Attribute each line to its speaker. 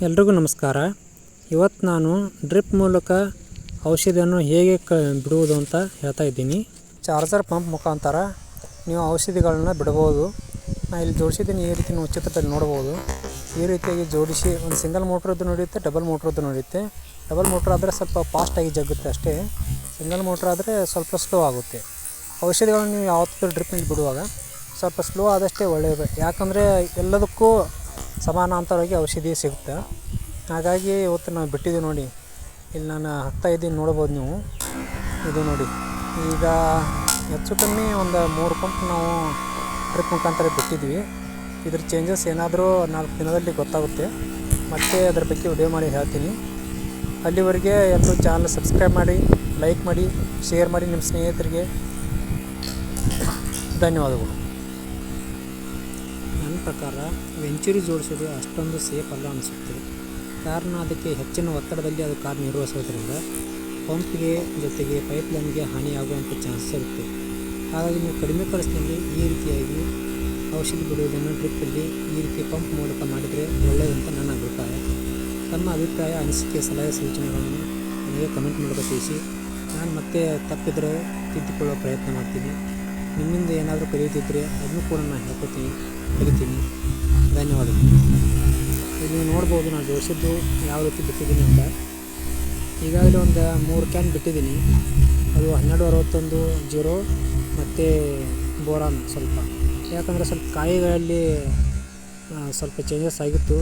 Speaker 1: ಎಲ್ರಿಗೂ ನಮಸ್ಕಾರ. ಇವತ್ತು ನಾನು ಡ್ರಿಪ್ ಮೂಲಕ ಔಷಧಿಯನ್ನು ಹೇಗೆ ಬಿಡುವುದು ಅಂತ ಹೇಳ್ತಾ ಇದ್ದೀನಿ. ಚಾರ್ಜರ್ ಪಂಪ್ ಮುಖಾಂತರ ನೀವು ಔಷಧಿಗಳನ್ನ ಬಿಡಬಹುದು. ನಾನು ಇಲ್ಲಿ ಜೋಡಿಸಿದ್ದೀನಿ, ಈ ರೀತಿ ನೀವು ಚಿತ್ರದಲ್ಲಿ ನೋಡ್ಬೋದು. ಈ ರೀತಿಯಾಗಿ ಜೋಡಿಸಿ ಒಂದು ಸಿಂಗಲ್ ಮೋಟ್ರದ್ದು ನಡೆಯುತ್ತೆ, ಡಬಲ್ ಮೋಟ್ರದ್ದು ನಡೆಯುತ್ತೆ. ಡಬಲ್ ಮೋಟ್ರ್ ಆದರೆ ಸ್ವಲ್ಪ ಫಾಸ್ಟಾಗಿ ಜಗ್ಗುತ್ತೆ ಅಷ್ಟೇ, ಸಿಂಗಲ್ ಮೋಟ್ರ್ ಆದರೆ ಸ್ವಲ್ಪ ಸ್ಲೋ ಆಗುತ್ತೆ. ಔಷಧಿಗಳನ್ನು ನೀವು ಯಾವತ್ತೂ ಡ್ರಿಪ್ನಲ್ಲಿ ಬಿಡುವಾಗ ಸ್ವಲ್ಪ ಸ್ಲೋ ಆದಷ್ಟೇ ಒಳ್ಳೆಯದು. ಯಾಕಂದರೆ ಎಲ್ಲದಕ್ಕೂ ಸಮಾನಾಂತರವಾಗಿ ಔಷಧಿ ಸಿಗುತ್ತೆ. ಹಾಗಾಗಿ ಇವತ್ತು ನಾವು ಬಿಟ್ಟಿದ್ದೀವಿ ನೋಡಿ. ಇಲ್ಲಿ ನಾನು ಹಾಕ್ತಾ ಇದ್ದೀನಿ, ನೋಡ್ಬೋದು ನೀವು. ಇದು ನೋಡಿ, ಈಗ ಹೆಚ್ಚು ಕಮ್ಮಿ ಒಂದು 3 ಪಂಪ್ ನಾವು ಡ್ರಿಪ್ ಮುಖಾಂತರ ಬಿಟ್ಟಿದ್ವಿ. ಇದ್ರ ಚೇಂಜಸ್ ಏನಾದರೂ 4 ದಿನದಲ್ಲಿ ಗೊತ್ತಾಗುತ್ತೆ. ಮತ್ತು ಅದ್ರ ಬಗ್ಗೆ ವಿಡಿಯೋ ಮಾಡಿ ಹೇಳ್ತೀನಿ. ಅಲ್ಲಿವರೆಗೆ ಎಲ್ಲರೂ ಚಾನಲ್ ಸಬ್ಸ್ಕ್ರೈಬ್ ಮಾಡಿ, ಲೈಕ್ ಮಾಡಿ, ಶೇರ್ ಮಾಡಿ ನಿಮ್ಮ ಸ್ನೇಹಿತರಿಗೆ. ಧನ್ಯವಾದಗಳು. ನನ್ನ ಪ್ರಕಾರ ವೆಂಚುರಿ ಜೋಡಿಸೋದು ಅಷ್ಟೊಂದು ಸೇಫ್ ಅಲ್ಲ ಅನಿಸುತ್ತೆ. ಕಾರಣ ಅದಕ್ಕೆ ಹೆಚ್ಚಿನ ಒತ್ತಡದಲ್ಲಿ ಅದು ಕಾರ್ಯನಿರ್ವಹಿಸೋದ್ರಿಂದ ಪಂಪ್ಗೆ ಜೊತೆಗೆ ಪೈಪ್ಲೈನ್ಗೆ ಹಾನಿಯಾಗುವಂಥ ಚಾನ್ಸಸ್ ಇರುತ್ತೆ. ಹಾಗಾಗಿ ನೀವು ಕಡಿಮೆ ಖರ್ಚಿನಲ್ಲಿ ಈ ರೀತಿಯಾಗಿ ಔಷಧಿ ಬಿಡುವುದನ್ನು ಡ್ರಿಪ್ಪಲ್ಲಿ ಈ ರೀತಿ ಪಂಪ್ ಮೂಲಕ ಮಾಡಿದರೆ ಒಳ್ಳೆಯದಂತ ನನ್ನ ಅಭಿಪ್ರಾಯ. ತಮ್ಮ ಅಭಿಪ್ರಾಯ, ಅನಿಸಿಕೆ, ಸಲಹೆ, ಸೂಚನೆಗಳನ್ನು ನನಗೆ ಕಮೆಂಟ್ ಮೂಲಕ ತಿಳಿಸಿ. ನಾನು ಮತ್ತೆ ತಪ್ಪಿದರೆ ತಿದ್ದಿಕೊಳ್ಳುವ ಪ್ರಯತ್ನ ಮಾಡ್ತೀನಿ. ನಿಮ್ಮಿಂದ ಏನಾದರೂ ಕಲಿಯುತ್ತಿದ್ದರೆ ಅದನ್ನು ಕೂಡ ನಾನು ಕಲಿತೀನಿ. ಧನ್ಯವಾದಗಳು. ಇಲ್ಲಿ ನೋಡ್ಬೋದು ನಾನು ಜೋಡಿಸಿದ್ದು ಯಾವ ರೀತಿ ಬಿಟ್ಟಿದ್ದೀನಿ ಅಂತ. ಈಗಾಗಲೇ ಒಂದು 3 ಕ್ಯಾನ್ ಬಿಟ್ಟಿದ್ದೀನಿ. ಅದು 1261-0 ಮತ್ತು ಬೋರಾನ್ ಸ್ವಲ್ಪ. ಯಾಕಂದರೆ ಸ್ವಲ್ಪ ಕಾಯಿಗಳಲ್ಲಿ ಸ್ವಲ್ಪ ಚೇಂಜಸ್ ಆಗಿತ್ತು.